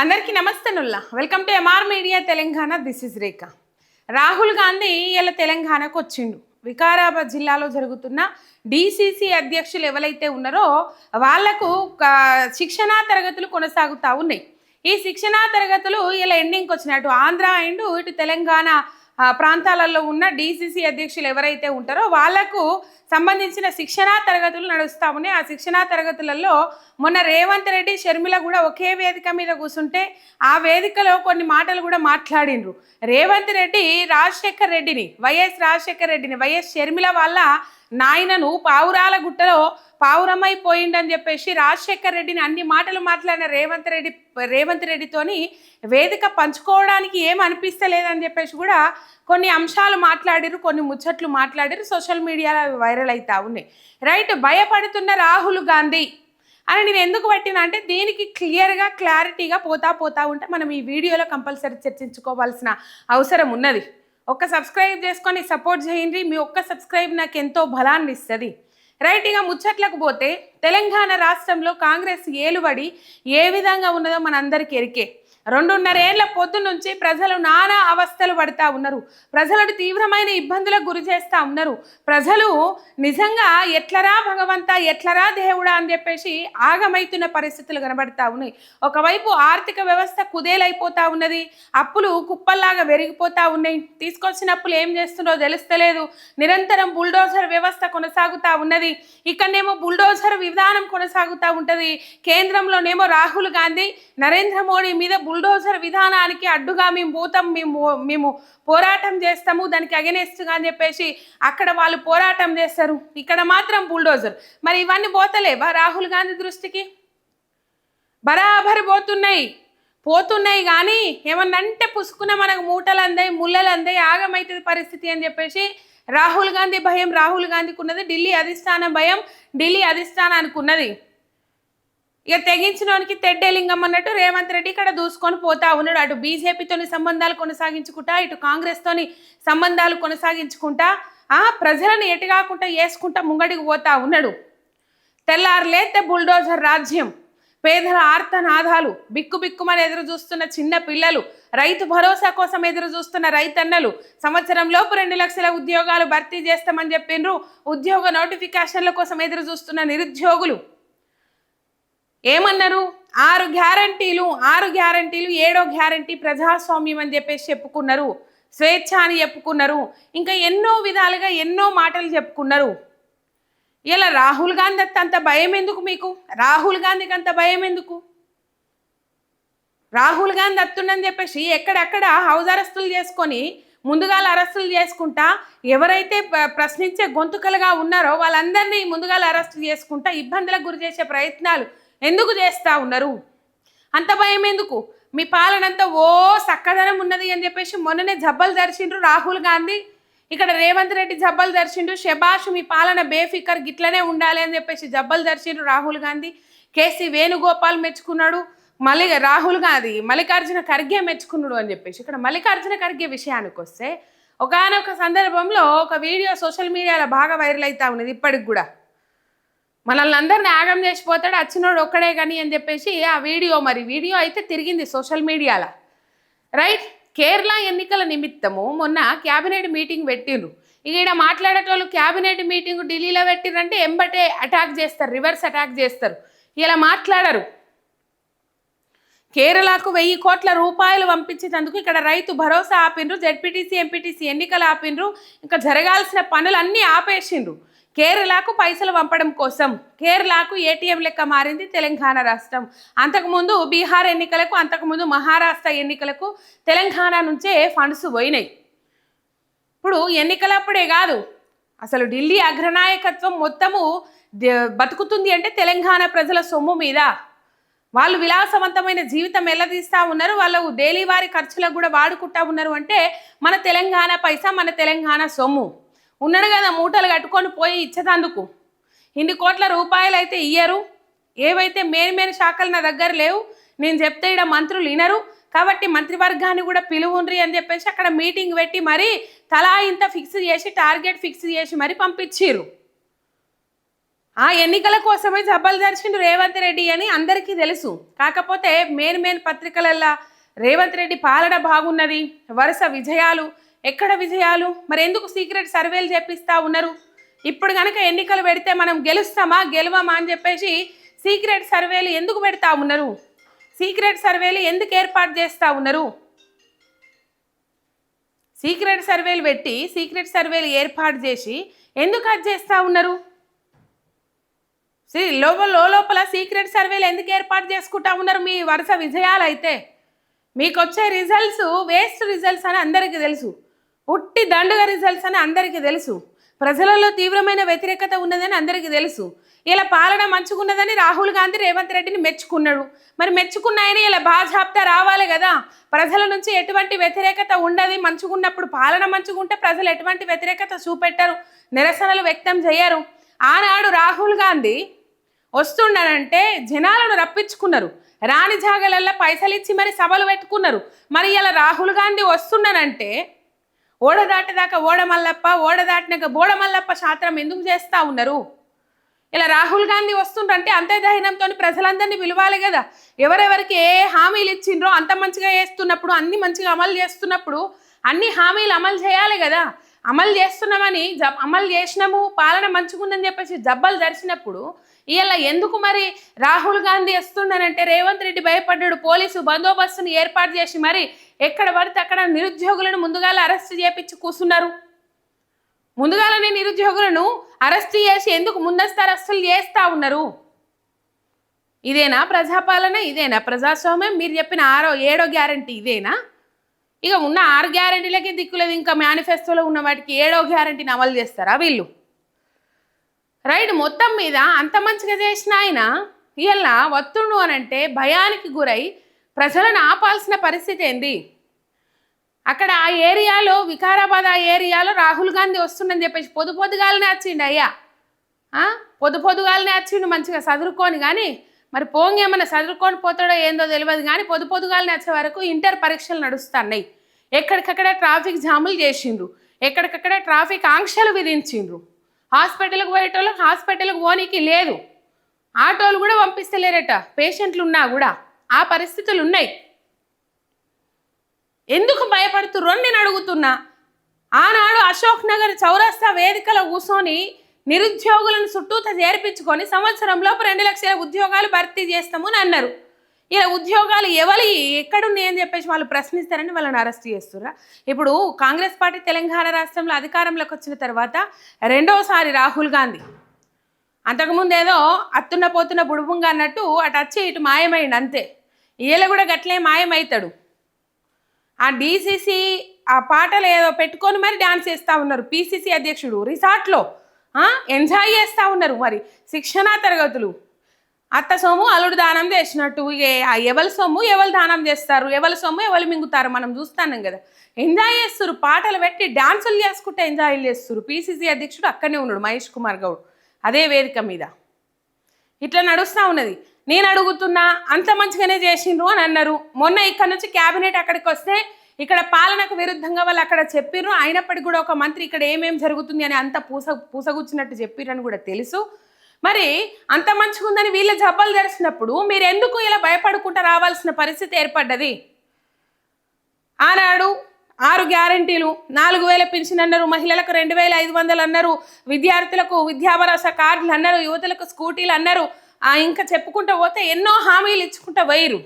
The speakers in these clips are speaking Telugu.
అందరికీ నమస్తేనుల్లా welcome to MR media Telangana. This is Rekha. Rahul Gandhi ఇలా తెలంగాణకు వచ్చిండు. వికారాబాద్ జిల్లాలో జరుగుతున్న డిసిసి అధ్యక్షులు ఎవరైతే ఉన్నారో వాళ్లకు శిక్షణా తరగతులు కొనసాగుతూ ఉన్నాయి. ఈ శిక్షణా తరగతులు ఇలా ఎండింగ్కి వచ్చినట్టు ఆంధ్ర అండ్ ఇటు తెలంగాణ ప్రాంతాలలో ఉన్న డిసిసి అధ్యక్షులు ఎవరైతే ఉంటారో వాళ్లకు సంబంధించిన శిక్షణా తరగతులు నడుస్తూ ఉన్నాయి. ఆ శిక్షణా తరగతులలో మొన్న రేవంత్ రెడ్డి షర్మిల కూడా ఒకే వేదిక మీద కూర్చుంటే ఆ వేదికలో కొన్ని మాటలు కూడా మాట్లాడిండ్రు. రేవంత్ రెడ్డి వైఎస్ రాజశేఖర రెడ్డిని వైఎస్ షర్మిల వాళ్ళ నాయనను పావురాల గుట్టలో పావురమైపోయిండని చెప్పేసి రాజశేఖర్ రెడ్డిని అన్ని మాటలు మాట్లాడిన రేవంత్ రెడ్డితోని వేదిక పంచుకోవడానికి ఏం అనిపిస్తలేదని చెప్పేసి కూడా కొన్ని అంశాలు మాట్లాడిరు, కొన్ని ముచ్చట్లు మాట్లాడిరు. సోషల్ మీడియాలో వైరల్ అవుతా ఉన్నాయి. రైట్, భయపడుతున్న రాహుల్ గాంధీ అని నేను ఎందుకు పట్టినా అంటే దీనికి క్లియర్గా క్లారిటీగా పోతా ఉంటే మనం ఈ వీడియోలో కంపల్సరీ చర్చించుకోవాల్సిన అవసరం ఉన్నది. ఒక్క సబ్స్క్రైబ్ చేసుకొని సపోర్ట్ చేయండి. మీ ఒక్క సబ్స్క్రైబ్ నాకు ఎంతో బలాన్ని ఇస్తుంది. రైట్, ఇక ముచ్చట్లకు పోతే తెలంగాణ రాష్ట్రంలో కాంగ్రెస్ ఏలుబడి ఏ విధంగా ఉన్నదో మనందరికీ ఎరికే. 2.5 ఏళ్ల పొద్దు నుంచి ప్రజలు నానా అవస్థలు పడుతూ ఉన్నారు. ప్రజలను తీవ్రమైన ఇబ్బందులకు గురి చేస్తూ ఉన్నారు. ప్రజలు నిజంగా ఎట్లరా భగవంతా, ఎట్లరా దేవుడా అని చెప్పేసి ఆగమైతున్న పరిస్థితులు కనబడతా ఉన్నాయి. ఒకవైపు ఆర్థిక వ్యవస్థ కుదేలైపోతూ ఉన్నది, అప్పులు కుప్పల్లాగా పెరిగిపోతూ ఉన్నాయి. తీసుకొచ్చిన అప్పులు ఏం చేస్తుందో తెలుస్తలేదు. నిరంతరం బుల్డోజర్ వ్యవస్థ కొనసాగుతూ ఉన్నది. ఇక్కడనేమో బుల్డోజర్ విధానం కొనసాగుతూ ఉంటుంది. కేంద్రంలోనేమో రాహుల్ గాంధీ నరేంద్ర మోడీ మీద బుల్డోజర్ విధానానికి అడ్డుగా మేము పోతాం, మేము పోరాటం చేస్తాము, దానికి అగెనెస్ట్గా అని చెప్పేసి అక్కడ వాళ్ళు పోరాటం చేస్తారు, ఇక్కడ మాత్రం బుల్డోజర్. మరి ఇవన్నీ పోతలేవా రాహుల్ గాంధీ దృష్టికి? బరాబరి పోతున్నాయి కానీ ఏమన్నంటే పుసుకున్న మనకు మూటలు అందాయి, ముళ్ళలు అందాయి, ఆగమైతుంది పరిస్థితి అని చెప్పేసి రాహుల్ గాంధీ భయం రాహుల్ గాంధీకి ఉన్నది. ఢిల్లీ అధిష్టానం భయం ఢిల్లీ అధిష్టానానికి ఉన్నది. ఇక తెగించినోనికి తెడ్డేలింగం అన్నట్టు రేవంత్ రెడ్డి ఇక్కడ దూసుకొని పోతా ఉన్నాడు. అటు బీజేపీతోని సంబంధాలు కొనసాగించుకుంటా, ఇటు కాంగ్రెస్తోని సంబంధాలు కొనసాగించుకుంటా ప్రజలను ఎటుగాకుండా వేసుకుంటా ముంగడికి పోతా ఉన్నాడు. తెల్లారులేస్తే బుల్డోజర్ రాజ్యం, పేదల ఆర్తనాదాలు, బిక్కుమని ఎదురు చూస్తున్న చిన్న పిల్లలు, రైతు భరోసా కోసం ఎదురు చూస్తున్న రైతన్నలు, సంవత్సరంలోపు 2 లక్షల ఉద్యోగాలు భర్తీ చేస్తామని చెప్పిండ్రు, ఉద్యోగ నోటిఫికేషన్ల కోసం ఎదురు చూస్తున్న నిరుద్యోగులు ఏమన్నారు? 6 గ్యారంటీలు 7వ గ్యారంటీ ప్రజాస్వామ్యం అని చెప్పేసి చెప్పుకున్నారు, స్వేచ్ఛ అని చెప్పుకున్నారు, ఇంకా ఎన్నో విధాలుగా ఎన్నో మాటలు చెప్పుకున్నారు. ఇలా రాహుల్ గాంధీ అంత భయం ఎందుకు మీకు? రాహుల్ గాంధీకి అంత భయం ఎందుకు? రాహుల్ గాంధీ అత్తుండని చెప్పేసి ఎక్కడెక్కడ హౌస్ అరెస్టులు చేసుకొని ముందుగాల అరెస్టులు చేసుకుంటా ఎవరైతే ప్రశ్నించే గొంతుకలుగా ఉన్నారో వాళ్ళందరినీ ముందుగాల అరెస్టు చేసుకుంటా ఇబ్బందులకు గురి చేసే ప్రయత్నాలు ఎందుకు చేస్తూ ఉన్నారు? అంత భయం ఎందుకు? మీ పాలనంతా చక్కదనం ఉన్నది అని చెప్పేసి మొన్ననే జబ్బలు దర్శిండ్రు రాహుల్ గాంధీ, ఇక్కడ రేవంత్ రెడ్డి జబ్బలు దర్శిండ్రు. శబాష్, మీ పాలన బేఫికర్ గిట్లనే ఉండాలి అని చెప్పేసి జబ్బలు దర్శిండ్రు రాహుల్ గాంధీ. కేసీ వేణుగోపాల్ మెచ్చుకున్నాడు, రాహుల్ గాంధీ మల్లికార్జున ఖర్గే మెచ్చుకున్నాడు అని చెప్పేసి. ఇక్కడ మల్లికార్జున ఖర్గే విషయానికి వస్తే ఒకానొక సందర్భంలో ఒక వీడియో సోషల్ మీడియాలో బాగా వైరల్ అవుతా ఉన్నది. ఇప్పటికి కూడా మనల్ని అందరిని ఆగం చేసిపోతాడు వచ్చినోడు ఒక్కడే కానీ అని చెప్పేసి ఆ వీడియో అయితే తిరిగింది సోషల్ మీడియాలో. రైట్, కేరళ ఎన్నికల నిమిత్తము మొన్న క్యాబినెట్ మీటింగ్ పెట్టిండ్రు. ఇక ఇక్కడ మాట్లాడేటోళ్ళు క్యాబినెట్ మీటింగ్ ఢిల్లీలో పెట్టిండ్రంటే ఎంబటే అటాక్ చేస్తారు, రివర్స్ అటాక్ చేస్తారు. ఇలా మాట్లాడరు. కేరళకు 1000 కోట్ల రూపాయలు పంపించేందుకు ఇక్కడ రైతు భరోసా ఆపిండ్రు, జెడ్పీటీసీ ఎంపీటీసీ ఎన్నికలు ఆపిండ్రు, ఇంకా జరగాల్సిన పనులన్నీ ఆపేసిండ్రు. కేరళకు పైసలు పంపడం కోసం కేరళకు ఏటీఎం లెక్క మారింది తెలంగాణ రాష్ట్రం. అంతకుముందు బీహార్ ఎన్నికలకు, అంతకుముందు మహారాష్ట్ర ఎన్నికలకు తెలంగాణ నుంచే ఫండ్స్ పోయినాయి. ఇప్పుడు ఎన్నికలప్పుడే కాదు, అసలు ఢిల్లీ అగ్రనాయకత్వం మొత్తము బతుకుతుంది అంటే తెలంగాణ ప్రజల సొమ్ము మీద. వాళ్ళు విలాసవంతమైన జీవితం ఎల్లదీస్తూ ఉన్నారు, వాళ్ళు డైలీ వారి ఖర్చులకు కూడా వాడుకుంటా ఉన్నారు అంటే మన తెలంగాణ పైసా, మన తెలంగాణ సొమ్ము. ఉన్నాడు కదా మూటలు కట్టుకొని పోయి ఇచ్చేటందుకు. ఇన్ని కోట్ల రూపాయలు అయితే ఇయ్యరు. ఏవైతే మెయిన్ శాఖలు నా దగ్గర లేవు, నేను చెప్తే ఇక్కడ మంత్రులు వినరు, కాబట్టి మంత్రివర్గాన్ని కూడా పిలువుండ్రి అని చెప్పేసి అక్కడ మీటింగ్ పెట్టి మరి తలా ఇంత ఫిక్స్ చేసి టార్గెట్ ఫిక్స్ చేసి మరి పంపించిర్రు. ఆ ఎన్నికల కోసమే జబ్బలు దర్శిండు రేవంత్ రెడ్డి అని అందరికీ తెలుసు. కాకపోతే మెయిన్ పత్రికలల్లో రేవంత్ రెడ్డి పాలన బాగున్నది, వరుస విజయాలు. ఎక్కడ విజయాలు? మరి ఎందుకు సీక్రెట్ సర్వేలు చేపిస్తా ఉన్నారు? ఇప్పుడు కనుక ఎన్నికలు పెడితే మనం గెలుస్తామా గెలవమా అని చెప్పేసి సీక్రెట్ సర్వేలు ఎందుకు పెడతా ఉన్నారు? సీక్రెట్ సర్వేలు ఎందుకు ఏర్పాటు చేస్తూ ఉన్నారు? సీక్రెట్ సర్వేలు పెట్టి సీక్రెట్ సర్వేలు ఏర్పాటు చేసి ఎందుకు అది చేస్తూ ఉన్నారు? లోపల సీక్రెట్ సర్వేలు ఎందుకు ఏర్పాటు చేసుకుంటా ఉన్నారు? మీ వరుస విజయాలు అయితే మీకు వచ్చే రిజల్ట్స్ వేస్ట్ రిజల్ట్స్ అని అందరికీ తెలుసు, ఉట్టి దండుగ రిజల్ట్స్ అని అందరికీ తెలుసు, ప్రజలలో తీవ్రమైన వ్యతిరేకత ఉన్నదని అందరికీ తెలుసు. ఇలా పాలన మంచుకున్నదని రాహుల్ గాంధీ రేవంత్ రెడ్డిని మెచ్చుకున్నాడు. మరి మెచ్చుకున్నాయని ఇలా బాజాప్తా రావాలి కదా. ప్రజల నుంచి ఎటువంటి వ్యతిరేకత ఉండదు. మంచుకున్నప్పుడు పాలన మంచుకుంటే ప్రజలు ఎటువంటి వ్యతిరేకత చూపెట్టరు, నిరసనలు వ్యక్తం చేయరు. ఆనాడు రాహుల్ గాంధీ వస్తుండనంటే జనాలను రప్పించుకున్నారు, రాని జాగలల్లో పైసలు ఇచ్చి మరి సభలు పెట్టుకున్నారు. మరి ఇలా రాహుల్ గాంధీ వస్తుండనంటే ఓడ దాటేదాకా ఓడమల్లప్ప, ఓడ దాటినాక బోడమల్లప్ప శాస్త్రం ఎందుకు చేస్తూ ఉన్నారు? ఇలా రాహుల్ గాంధీ వస్తుండంటే అంతే ధైర్యంతో ప్రజలందరినీ పిలవాలి కదా. ఎవరెవరికి ఏ హామీలు ఇచ్చిండ్రో అంత మంచిగా చేస్తున్నప్పుడు, అన్ని మంచిగా అమలు చేస్తున్నప్పుడు అన్ని హామీలు అమలు చేయాలి కదా. అమలు చేస్తున్నామని అమలు చేసినాము, పాలన మంచుకుందని చెప్పేసి జబ్బలు దర్శినప్పుడు ఇలా ఎందుకు మరి రాహుల్ గాంధీ వస్తుండనంటే రేవంత్ రెడ్డి భయపడ్డాడు. పోలీసు బందోబస్తును ఏర్పాటు చేసి మరి ఎక్కడ పడితే అక్కడ నిరుద్యోగులను ముందుగాల అరెస్ట్ చేపించి కూర్చున్నారు. ముందుగాలనే నిరుద్యోగులను అరెస్ట్ చేసి ఎందుకు ముందస్తు అరెస్టులు చేస్తూ ఉన్నారు? ఇదేనా ప్రజాపాలన? ఇదేనా ప్రజాస్వామ్యం? మీరు చెప్పిన 7వ గ్యారంటీ ఇదేనా? ఇక ఉన్న 6 గ్యారంటీలకి దిక్కులేదు, ఇంకా మేనిఫెస్టోలో ఉన్న వాటికి 7వ గ్యారంటీని అమలు చేస్తారా వీళ్ళు? రైట్. మొత్తం మీద అంత మంచిగా చేసిన ఆయన ఇలా వత్తుండు అనంటే భయానికి గురై ప్రజలను ఆపాల్సిన పరిస్థితి ఏంది? అక్కడ ఆ ఏరియాలో, వికారాబాద్ ఆ ఏరియాలో రాహుల్ గాంధీ వస్తుండని చెప్పేసి పొద్దుగాలనే వచ్చిండు అయ్యా. పొద్దుగాలనే వచ్చిండు మంచిగా చదువుకొని. కానీ మరి పోంగేమన్నా చదువుకొని పోతాడో ఏందో తెలియదు. కానీ పొద్దుగాలనే వచ్చే వరకు ఇంటర్ పరీక్షలు నడుస్తున్నాయి. ఎక్కడికక్కడ ట్రాఫిక్ జాములు చేసిండ్రు, ఎక్కడికక్కడ ట్రాఫిక్ ఆంక్షలు విధించిండ్రు. హాస్పిటల్కి పోయేటోళ్ళకి హాస్పిటల్కి పోనీకి లేదు, ఆటోలు కూడా పంపిస్తలేరట పేషెంట్లు ఉన్నా కూడా. ఆ పరిస్థితులు ఉన్నాయి. ఎందుకు భయపడుతుర్రు నేను అడుగుతున్నా. ఆనాడు అశోక్ నగర్ చౌరస్తా వేదికలో కూర్చొని నిరుద్యోగులను చుట్టూత చేర్పించుకొని సంవత్సరంలోపు 2 లక్షల ఉద్యోగాలు భర్తీ చేస్తామని అన్నారు. ఇలా ఉద్యోగాలు ఎక్కడున్నాయని చెప్పేసి వాళ్ళు ప్రశ్నిస్తారని వాళ్ళని అరెస్ట్ చేస్తుర్రా? ఇప్పుడు కాంగ్రెస్ పార్టీ తెలంగాణ రాష్ట్రంలో అధికారంలోకి వచ్చిన తర్వాత 2వసారి రాహుల్ గాంధీ, అంతకుముందు ఏదో అత్తున్న పోతున్న బుడుబుంగా అన్నట్టు అటు వచ్చి ఇటు మాయమైండు అంతే. ఈయన కూడా గట్లే మాయమవుతాడు. ఆ డీసీసీ ఆ పాటలు ఏదో పెట్టుకొని మరి డ్యాన్స్ చేస్తూ ఉన్నారు. పీసీసీ అధ్యక్షుడు రిసార్ట్లో ఎంజాయ్ చేస్తూ ఉన్నారు. మరి శిక్షణా తరగతులు అత్త సొమ్ము అల్లుడు దానం చేసినట్టు. ఎవరి సొమ్ము ఎవరు దానం చేస్తారు, ఎవరి సొమ్ము ఎవరు మింగుతారు మనం చూస్తున్నాం కదా. ఎంజాయ్ చేస్తారు, పాటలు పెట్టి డ్యాన్సులు చేసుకుంటే ఎంజాయ్ చేస్తారు. పీసీసీ అధ్యక్షుడు అక్కడనే ఉన్నాడు, మహేష్ కుమార్ గౌడ్, అదే వేదిక మీద ఇట్లా నడుస్తూ ఉన్నది. నేను అడుగుతున్నా, అంత మంచిగానే చేసిండ్రు అని అన్నారు. మొన్న ఇక్కడ నుంచి క్యాబినెట్ అక్కడికి వస్తే ఇక్కడ పాలనకు విరుద్ధంగా వాళ్ళు అక్కడ చెప్పిర్రు. అయినప్పటికీ కూడా ఒక మంత్రి ఇక్కడ ఏమేమి జరుగుతుంది అని అంత పూసగుచ్చినట్టు చెప్పిర్రని కూడా తెలుసు. మరి అంత మంచిగా ఉందని వీళ్ళ జబ్బలు తెరిచినప్పుడు మీరు ఎందుకు ఇలా భయపడుకుంటూ రావాల్సిన పరిస్థితి ఏర్పడ్డది? ఆనాడు 6 గ్యారంటీలు, 4000 పెన్షన్ అన్నారు, మహిళలకు 2500 అన్నారు, విద్యార్థులకు విద్యా భరోసా కార్డులు అన్నారు, యువతులకు స్కూటీలు అన్నారు. ఇంకా చెప్పుకుంటూ పోతే ఎన్నో హామీలు ఇచ్చుకుంటూ పోయిరు.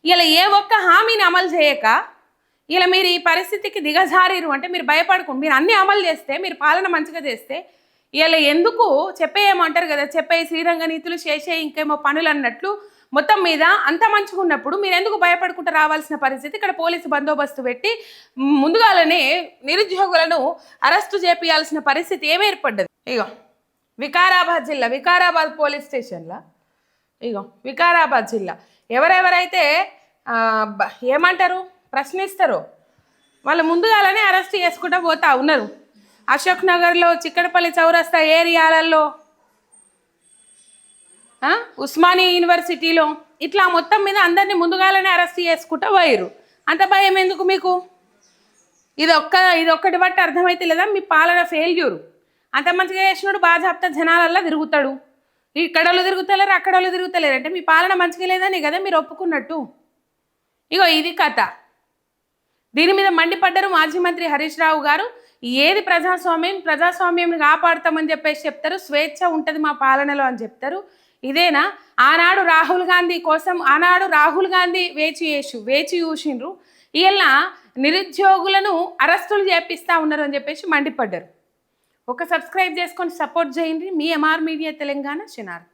ఇలా ఏ ఒక్క హామీని అమలు చేయక ఇలా మీరు ఈ పరిస్థితికి దిగజారిరు అంటే మీరు భయపడకుండా మీరు అన్నీ అమలు చేస్తే, మీరు పాలన మంచిగా చేస్తే ఇలా ఎందుకు చెప్పేయమంటారు కదా, చెప్పే శ్రీరంగ నీతులు చేసే ఇంకేమో పనులు అన్నట్లు మొత్తం మీద అంత మంచిగా ఉన్నప్పుడు మీరు ఎందుకు భయపడుకుంటూ రావాల్సిన పరిస్థితి? ఇక్కడ పోలీసు బందోబస్తు పెట్టి ముందుగానే నిరుద్యోగులను అరెస్టు చేపియాల్సిన పరిస్థితి ఏమి ఏర్పడ్డది? ఇగో వికారాబాద్ జిల్లా, వికారాబాద్ పోలీస్ స్టేషన్లో, ఇగో వికారాబాద్ జిల్లా ఎవరెవరైతే ఏమంటారు ప్రశ్నిస్తారో వాళ్ళు ముందుగానే అరెస్ట్ చేసుకుంటూ పోతా ఉన్నారు. అశోక్ నగర్లో, చిక్కడపల్లి చౌరస్తా ఏరియాలలో, ఉస్మానియా యూనివర్సిటీలో ఇట్లా మొత్తం మీద అందరినీ ముందుగానే అరెస్ట్ చేసుకుంటూ పోయారు. అంత భయం ఎందుకు మీకు? ఇది ఒక్కటి బట్టి అర్థమైతే లేదా మీ పాలన ఫెయిల్యూరు. అంత మంచిగా చేసినాడు బాజాప్తా జనాలల్లో తిరుగుతాడు, ఇక్కడోళ్ళు తిరుగుతలేరు అక్కడోళ్ళు తిరుగుతలేరు అంటే మీ పాలన మంచిగా లేదని కదా మీరు ఒప్పుకున్నట్టు. ఇగో ఇది కథ. దీని మీద మండిపడ్డారు మాజీ మంత్రి హరీష్ రావు గారు. ఏది ప్రజాస్వామ్యం కాపాడుతామని చెప్పేసి చెప్తారు, స్వేచ్ఛ ఉంటుంది మా పాలనలో అని చెప్తారు. ఇదేనా ఆనాడు రాహుల్ గాంధీ వేచి చూసిండ్రు, ఇలా నిరుద్యోగులను అరెస్టులు చేపిస్తూ ఉన్నారు అని చెప్పేసి మండిపడ్డారు. ఒక సబ్స్క్రైబ్ చేసుకొని సపోర్ట్ చేయండి. మీ ఎంఆర్ మీడియా తెలంగాణ శనార్థి.